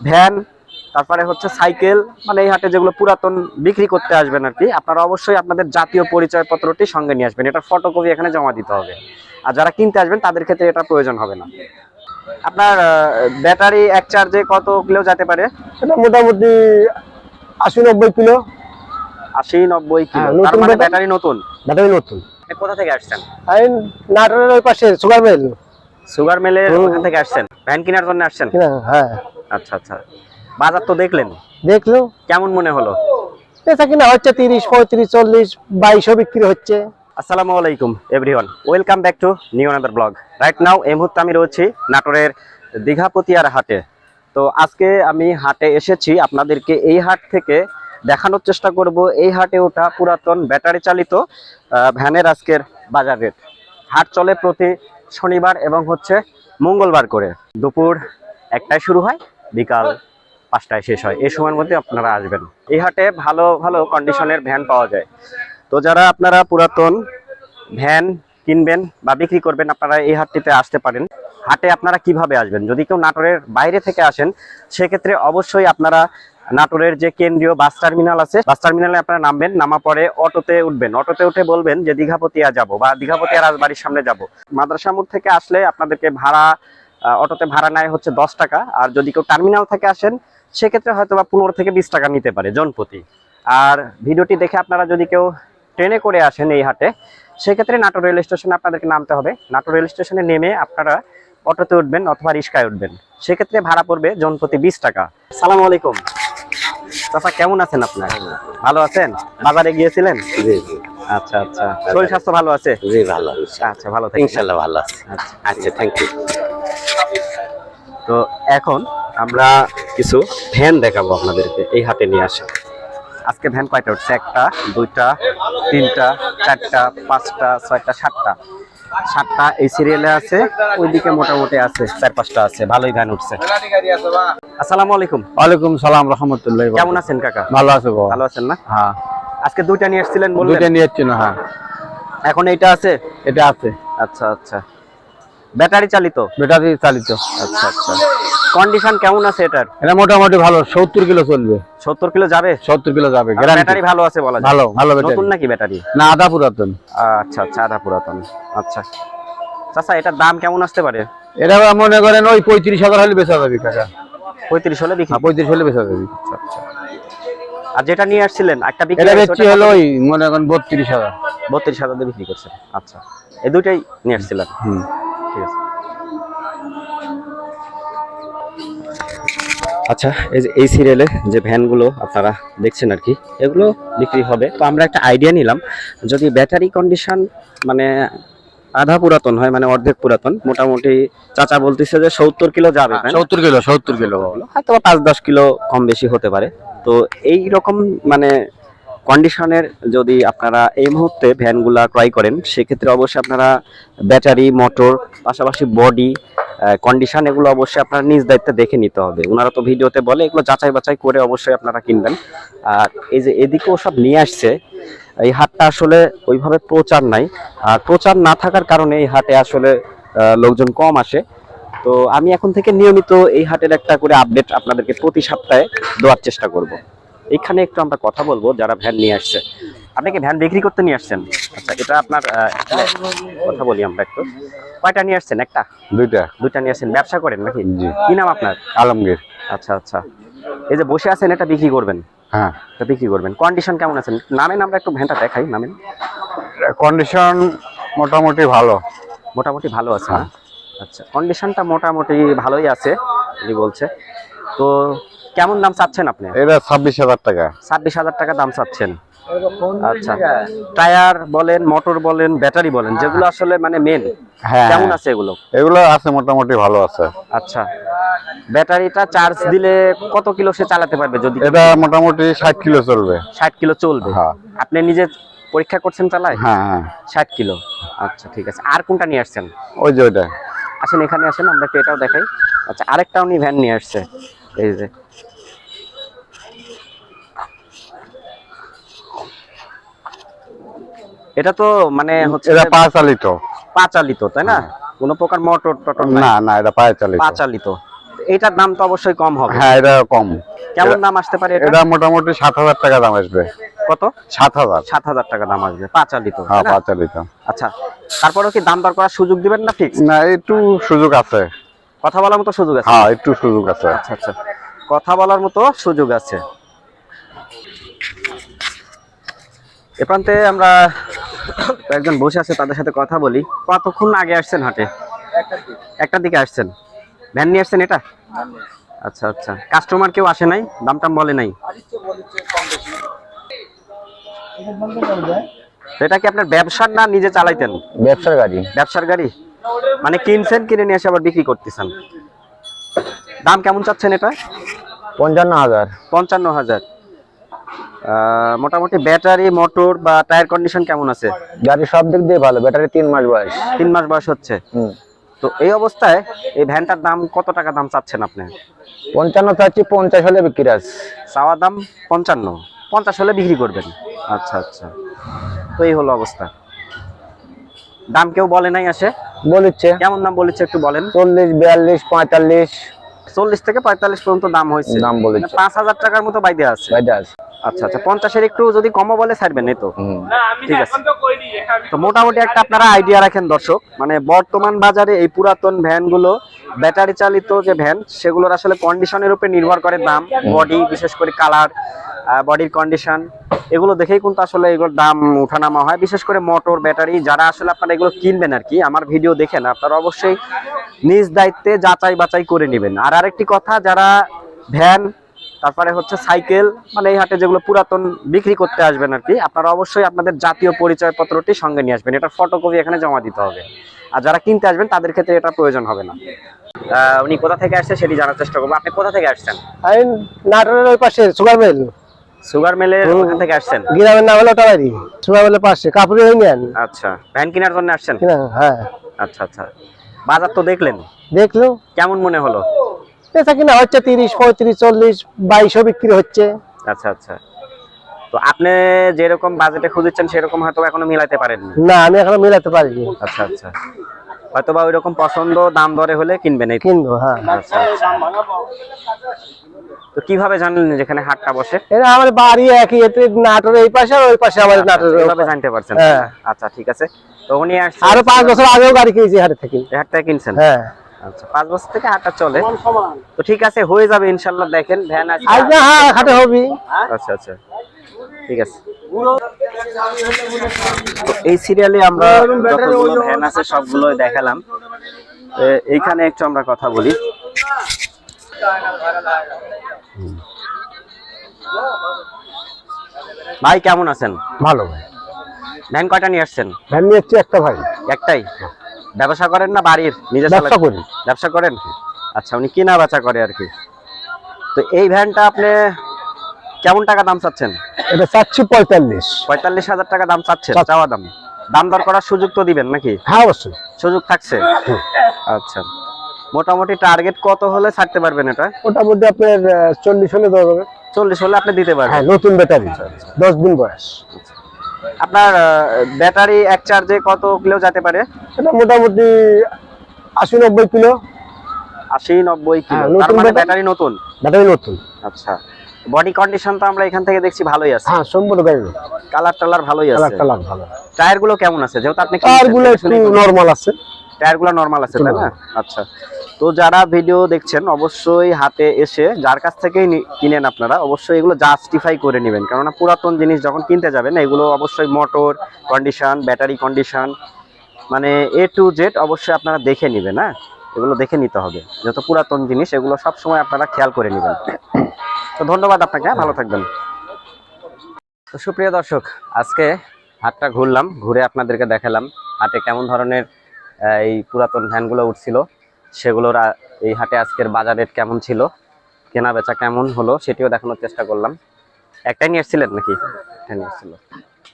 Van, তারপরে হচ্ছে cycle, মানে এই হাটে যেগুলো পুরাতন বিক্রি করতে আসবেন আর কি, আপনারা অবশ্যই আপনাদের জাতীয় পরিচয়পত্রটি সঙ্গে নিয়ে আসবেন। এটার ফটোকপি এখানে জমা দিতে হবে। আর যারা কিনতে আসবেন তাদের ক্ষেত্রে এটা প্রয়োজন হবে না। আপনার ব্যাটারি এক চার্জে কত কিলো যেতে পারে? এটা মোটামুটি 80-90 কিলো। 80-90 কিলো, নতুন তার মানে ব্যাটারি নতুন। ব্যাটারি নতুন। কোথা থেকে আসছেন? এই নাটোরের ওই পাশে সুগার মিল। সুগার মিলের ওখান থেকে আসছেন, ভ্যান কেনার জন্য আসছেন? হ্যাঁ। আচ্ছা আচ্ছা, বাজার তো দেখলেন, দেখলো কেমন মনে হলো? এটা কিনা হচ্ছে 30, 35, 40, 22 বিক্রি হচ্ছে। আসসালামু আলাইকুম everyone, welcome back to new another blog. Right now এই মুহূর্তে আমি রয়েছি নাটোরের দীঘাপতিয়ার হাটে। তো আজকে আমি হাটে এসেছি, আপনাদেরকে এই হাট থেকে দেখানোর চেষ্টা করব এই হাটে ওঠা পুরাতন ব্যাটারি চালিত ভ্যানের আজকের বাজার রেট। হাট চলে প্রতি শনিবার এবং হচ্ছে মঙ্গলবার করে। দুপুর 1টায় শুরু হয়, বিকাল 5টায় শেষ হয়। এই সময়ের মধ্যে আপনারা আসবেন। এই হাটে ভালো ভালো কন্ডিশনের ভ্যান পাওয়া যায়। তো যারা আপনারা পুরাতন ভ্যান কিনবেন বা বিক্রি করবেন, আপনারা এই হাটটিতে আসতে পারেন। হাটে আপনারা কিভাবে আসবেন? যদি কেউ নাটোরের বাইরে থেকে আসেন, সেক্ষেত্রে অবশ্যই আপনারা নাটোরের যে কেন্দ্রীয় বাস টার্মিনাল আছে, বাস টার্মিনালে আপনারা নামবেন, নামা পরে অটোতে উঠবেন। অটোতে উঠে বলবেন যে দীঘাপতিয়া যাব বা দীঘাপতিয়া রাজবাড়ির সামনে যাব। মাদ্রাসা মোড় থেকে আসলে আপনাদেরকে ভাড়া, অটোতে ভাড়া নেয় হচ্ছে 10 টাকা। আর যদি কেউ টার্মিনাল থেকে আসেন, সেক্ষেত্রে হয়তো বা 15 থেকে 20 টাকা নিতে পারে জনপ্রতি। আর ভিডিওটি দেখে আপনারা যদি কেউ ট্রেনে করে আসেন এই হাটে, সেক্ষেত্রে নাটোর রেল স্টেশনে আপনাদেরকে নামতে হবে। নাটোর রেল স্টেশনে নেমে আপনারা অটোতে উঠবেন অথবা রিক্সায় উঠবেন। সেক্ষেত্রে ভাড়া পড়বে জনপ্রতি 20 টাকা। আসসালামু আলাইকুম চাচা, কেমন আছেন? আপনার ভালো আছেন? বাজারে গিয়েছিলেন? জি জি। আচ্ছা আচ্ছা, শরীর স্বাস্থ্য ভালো আছে? জি ভালো। আচ্ছা, ভালো থাকেন। ইনশাআল্লাহ ভালো আছে। আচ্ছা থ্যাংক ইউ। তো এখন আমরা কিছু ভ্যান দেখাবো আপনাদেরকে, এই হাটে নিয়ে আসে। আজকে ভ্যান কয়টা উঠছে? 1টা, 2টা, 3টা, 4টা, 5টা, 6টা, 7টা এই সিরিয়ালে আছে। ওইদিকে মোটামুটি আছে 4-5টা আছে, ভালোই ভ্যান উঠছে। আসসালামু আলাইকুম। ওয়ালাইকুম সালাম রাহমাতুল্লাহি। কেমন আছেন কাকা? ভালো আছো গো? ভালো আছেন না? হ্যাঁ। আজকে 2টা নিয়ে আসছিলেন বললেন? 2টা নিয়ে যাচ্ছি না। হ্যাঁ, এখন এইটা আছে? এটা আছে। আচ্ছা আচ্ছা, ব্যাটারি চালিত? ব্যাটারি চালিত। আচ্ছা আচ্ছা, কন্ডিশন কেমন আছে এটার? এটা মোটামুটি ভালো, 70 কিলো চলবে। 70 কিলো যাবে? 70 কিলো যাবে। ব্যাটারি ভালো আছে বলা যায়? ভালো ভালো ব্যাটারি। নতুন নাকি ব্যাটারি? না, আধা পুরাতন। আচ্ছা আচ্ছা, আধা পুরাতন। আচ্ছা চাচা, এটার দাম কেমন আসতে পারে? এটা মনে করেন ওই 35,000 হলে বেচা যাবে কাকা। 35 হলে বিক্রি? 35 হলে বেচা যাবে। আচ্ছা আচ্ছা। আর যেটা নিয়ে আসছিলেন একটা বিক্রি? এটা বেচছি হলো ওই মনে করেন 32,000। 32,000 দিয়ে বিক্রি করছেন? আচ্ছা, এই দুইটাই নিয়ে আসছিলেন? ঠিক আছে। আচ্ছা, এই যে এই সিরিয়ালে যে ভ্যানগুলো আপনারা দেখছেন আর কি, এগুলো বিক্রি হবে। তো আমরা একটা আইডিয়া নিলাম, যদি ব্যাটারি কন্ডিশন মানে আধা পুরাতন হয়, মানে অর্ধেক পুরাতন, মোটামুটি চাচা বলতেছে যে 70 কিলো যাবে। 70 কিলো হয়তো 5-10 কিলো কম বেশি হতে পারে। তো এই রকম মানে কন্ডিশনের যদি আপনারা এই মুহূর্তে ভ্যানগুলা ক্রয় করেন, সেক্ষেত্রে অবশ্যই আপনারা ব্যাটারি, মোটর, পাশাপাশি বডি কন্ডিশন, এগুলো অবশ্যই আপনারা নিজ দায়িত্বে দেখে নিতে হবে। ওনারা তো ভিডিওতে বলে, এগুলো যাচাই বাছাই করে অবশ্যই আপনারা কিনবেন। আর এই যে এদিকেও সব নিয়ে আসছে, এই হাটটা আসলে ওইভাবে প্রচার নাই। আর প্রচার না থাকার কারণে এই হাটে আসলে লোকজন কম আসে। তো আমি এখন থেকে নিয়মিত এই হাটের একটা করে আপডেট আপনাদেরকে প্রতি সপ্তাহে দেওয়ার চেষ্টা করব। এখানে একটু আমরা কথা বলবো যারা ভ্যান নিয়ে আসছে। আপনি কি ভ্যান বিক্রি করতে নিয়ে আসছেন? আচ্ছা, এটা আপনার কথা বলি আমরা একটু। কয়টা নিয়ে আসছেন? একটা? 2টা নিয়ে আসছেন। ব্যবসা করেন নাকি? কি নাম আপনার? আলমগীর। আচ্ছা আচ্ছা, এই যে বসে আছেন, এটা বিক্রি করবেন? হ্যাঁ, এটা বিক্রি করবেন। কন্ডিশন কেমন আছেন? নামেন, আমরা একটু ভ্যানটা দেখাই। নামেন। কন্ডিশন মোটামুটি ভালো। মোটামুটি ভালো আছে? হ্যাঁ। আচ্ছা, কন্ডিশনটা মোটামুটি ভালোই আছে উনি বলছে। তো কেমন দাম চাচ্ছেন আপনি? এটা 26,000 টাকা। 26,000 টাকা দাম চাচ্ছেন? আচ্ছা, টায়ার বলেন, মোটর বলেন, ব্যাটারি বলেন, যেগুলো আসলে মানে মেন, কেমন আছে এগুলো? এগুলো আছে মোটামুটি ভালো আছে। আচ্ছা, ব্যাটারিটা চার্জ দিলে কত কিলো সে চালাতে পারবে? যদি এটা মোটামুটি 60 কিলো চলবে। 60 কিলো চলবে? হ্যাঁ। আপনি নিজে পরীক্ষা করছেন চালায়? হ্যাঁ। 60 কিলো। আচ্ছা ঠিক আছে। আর কোনটা নিয়ে আসছেন? ওই যে ওইটা। আসেন, এখানে আসেন, আমরা একটু এটাও দেখাই। আচ্ছা, আরেকটা উনি ভ্যান নিয়ে আসছে, এই যে। এটা তো মানে হচ্ছে এটা পা চালিত। পা চালিত, তাই না? কোনো প্রকার মোটর টটর না না, এটা পা চালিত। পা চালিত। এটার দাম তো অবশ্যই কম হবে। হ্যাঁ এটা কম। কেমন দাম আসতে পারে এটা? এটা মোটামুটি 7,000 টাকা দাম আসবে। কত? 7,000। 7,000 টাকা দাম আসবে, পাঁচালিত। হ্যাঁ পাঁচালিত। আচ্ছা, তারপরেও কি দাম দর করার সুযোগ দিবেন না ফিক্স? না একটু সুযোগ আছে। কথা বলার মতো সুযোগ আছে? হ্যাঁ একটু সুযোগ আছে। আচ্ছা আচ্ছা, কথা বলার মতো সুযোগ আছে। এ প্রান্তে আমরা কয়েকজন বসে আছে, তাদের সাথে কথা বলি। কতক্ষণ আগে আসছেন হাটে? একটার দিকে আসছেন। ভ্যান নিয়ে আসছেন এটা? আচ্ছা আচ্ছা, কাস্টমার কেউ আসে নাই, দাম টাম বলে নাই? তো এটা কি আপনার ব্যবসার না নিজে চালাইতেন? ব্যবসার গাড়ি। ব্যবসার গাড়ি, মানে কিনছেন, কিনে নিয়ে এসে আবার বিক্রি করতেছেন। দাম কেমন চাচ্ছেন এটা? 55,000। 55,000। মোটামুটি ব্যাটারি, মোটর বা টায়ার কন্ডিশন কেমন আছে? গাড়ি সব দিক দিয়ে ভালো, ব্যাটারি 3 মাস বয়স। 3 মাস বয়স হচ্ছে। তো এই অবস্থায় এই ভ্যানটার দাম কত টাকা দাম চাচ্ছেন আপনি? 55 চাচ্ছি, 50 হলে বিক্রি আছে। চাওয়া দাম 55, 50 হলে বিক্রি করবেন। আচ্ছা আচ্ছা, তো এই হলো অবস্থা। দাম কেউ বলে নাই আসে? বলেছে কেমন দাম বলেছে একটু বলেন। 40, 42, 45। 40 থেকে 45 পর্যন্ত দাম হয়েছে। দাম বলেছে। 5,000 টাকার মতো বাইরে আছে। বাইরে আছে। আচ্ছা আচ্ছা, 50-এর একটু যদি কমও বলে ছাড়বেন, এই তো ঠিক আছে। তো মোটামুটি একটা আপনারা আইডিয়া রাখেন দর্শক, মানে বর্তমান বাজারে এই পুরাতন ভ্যানগুলো, ব্যাটারি চালিত যে ভ্যান, সেগুলোর আসলে কন্ডিশনের উপরে নির্ভর করে দাম। বডি, বিশেষ করে কালার, বডির কন্ডিশন, এগুলো দেখেই কিন্তু আসলে এগুলোর দাম উঠানামা হয়। বিশেষ করে মোটর, ব্যাটারি, যারা আসলে আপনারা এগুলো কিনবেন আর কি, আমার ভিডিও দেখেন, আপনারা অবশ্যই নিজ দায়িত্বে যাচাই বাছাই করে নেবেন। আর আরেকটি কথা, যারা ভ্যান, তারপরে হচ্ছে সাইকেল, মানে এই হাটে যেগুলো পুরাতন বিক্রি করতে আসবেন আর কি, আপনারা অবশ্যই আপনাদের জাতীয় পরিচয়পত্রটি সঙ্গে নিয়ে আসবেন। এটার ফটোকপি এখানে জমা দিতে হবে। আর যারা কিনতে আসবেন তাদের ক্ষেত্রে এটা প্রয়োজন হবে না। উনি কোথা থেকে আসছে সেটি জানার চেষ্টা করবো। আপনি কোথা থেকে আসছেন? আমি নাটোরের ওই পাশে সুগার মিল। সুগার মিলের ওখান থেকে আসছেন? গ্রামের নাম হলো ওটাবাড়ি, সুগার মিলের পাশে কাপুরি ইউনিয়ন। আচ্ছা, ভ্যান কেনার জন্য আসছেন? হ্যাঁ। আচ্ছা আচ্ছা, বাজার তো দেখলেন, দেখলো কেমন মনে হলো? এটা কিনা হচ্ছে 30, 35, 40, 22 বিক্রি হচ্ছে। আচ্ছা আচ্ছা, তো আপনি যেরকম বাজেটে খুঁজছেন সেরকম হয়তো এখনো মিলাইতে পারেননি? না, আমি এখনো মিলাতে পারিনি। আচ্ছা আচ্ছা, হয়তো বা ওইরকম পছন্দ দাম দরে হলে কিনবেন, এই তো? কিনবো, হ্যাঁ। আচ্ছা আচ্ছা, তো কিভাবে জানলেন যেখানে হাটটা বসে? এটা আমার বাড়ি একই, এতে নাটোর এই পাশে আর ওই পাশে আমাদের নাটোর। কিভাবে জানতে পারছেন? হ্যাঁ। আচ্ছা ঠিক আছে, তো উনি আসছে আরো 5 বছর আগেও গাড়ি কিনেছি হাট থেকে। এই হাট থেকে কিনছেন? হ্যাঁ। আচ্ছা, 5 বছর থেকে হাটটা চলে, তো ঠিক আছে, হয়ে যাবে ইনশাআল্লাহ। দেখেন ভ্যান আছে আজ না, হ্যাঁ হাটে হবি। আচ্ছা আচ্ছা, ঠিক আছে। তো এই সিরিয়ালে আমরা যতগুলো ভ্যান আছে সবগুলোই দেখালাম। এইখানে একটু আমরা কথা বলি। ভাই কেমন আছেন? ভালো ভাই। ভ্যান কয়টা নিয়ে আসছেন? ভ্যান নিয়ে এসছি একটা ভাই। একটাই? ব্যবসা করেন না বাড়ির নিজে? ব্যবসা করি। ব্যবসা করেন? আচ্ছা, উনি কিনা বেচা করে আর কি। তো এই ভ্যানটা আপনি কেমন টাকা দাম চাচ্ছেন? এটা চাচ্ছি 45। 45,000 টাকা দাম চাচ্ছেন? চাওয়া দাম। দাম দর করার সুযোগ তো দিবেন নাকি? হ্যাঁ অবশ্যই সুযোগ থাকছে। আচ্ছা, মোটামুটি টার্গেট কত হলে ছাড়তে পারবেন এটা? মোটামুটি আপনার 40 হলে দেওয়া যাবে। 40 হলে আপনি দিতে পারবেন? হ্যাঁ, নতুন ব্যাটারি, 10 দিন বয়স। আপনার ব্যাটারি এক চার্জে কত কিলো যেতে পারে? এটা মোটামুটি 80-90 কিলো। 80-90 কিলো? হ্যাঁ, তার নতুন মানে ব্যাটারি। ব্যাটারি নতুন? ব্যাটারি নতুন। আচ্ছা, বডি কন্ডিশন তো আমরা এখান থেকে দেখছি ভালোই আছে। হ্যাঁ, সম্পূর্ণ গাড়ি। কালার টালার ভালোই আছে। কালার ভালো। টায়ার গুলো কেমন আছে? যেহেতু আপনি টায়ারগুলো একটু নরমাল আছে। টায়ার গুলো নরমাল আছে, তাই না? আচ্ছা, তো যারা ভিডিও দেখছেন অবশ্যই হাতে এসে যার কাছ থেকেই কিনেন আপনারা অবশ্যই এগুলো জাস্টিফাই করে নেবেন, কেননা পুরাতন জিনিস যখন কিনতে যাবেন এগুলো অবশ্যই মোটর কন্ডিশন, ব্যাটারি কন্ডিশন, মানে A to Z অবশ্যই আপনারা দেখে নেবেন। হ্যাঁ, এগুলো দেখে নিতে হবে, যত পুরাতন জিনিস এগুলো সব সময় আপনারা খেয়াল করে নেবেন। তো ধন্যবাদ আপনাকে, ভালো থাকবেন। তো সুপ্রিয় দর্শক, আজকে হাটটা ঘুরলাম, ঘুরে আপনাদেরকে দেখালাম হাটে কেমন ধরনের এই পুরাতন ভ্যানগুলো উঠছিল, সেগুলোর এই হাটে আজকের বাজার রেট কেমন ছিল, কেনা বেচা কেমন হলো সেটিও দেখানোর চেষ্টা করলাম। একটাই নিয়ে এসেছিলেন নাকি? একটা নিয়ে এসেছিল।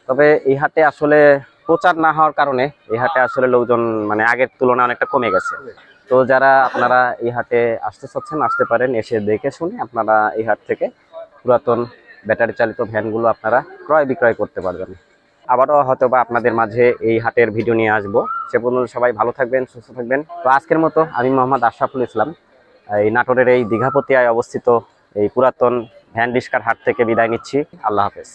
তবে এই হাটে আসলে প্রচার না হওয়ার কারণে এই হাটে আসলে লোকজন মানে আগের তুলনায় অনেকটা কমে গেছে। তো যারা আপনারা এই হাটে আসতে চাচ্ছেন আসতে পারেন, এসে দেখে শুনে আপনারা এই হাট থেকে পুরাতন ব্যাটারি চালিত ভ্যানগুলো আপনারা ক্রয় বিক্রয় করতে পারবেন। আবারও হয়তো বা আপনাদের মাঝে এই হাটের ভিডিও নিয়ে আসবো। সে পর্যন্ত সবাই ভালো থাকবেন, সুস্থ থাকবেন। তো আজকের মতো আমি মোহাম্মদ আশরাফুল ইসলাম এই নাটোরের এই দীঘাপতিয়ায় অবস্থিত এই পুরাতন ভ্যান রিস্কার হাট থেকে বিদায় নিচ্ছি। আল্লাহ হাফেজ।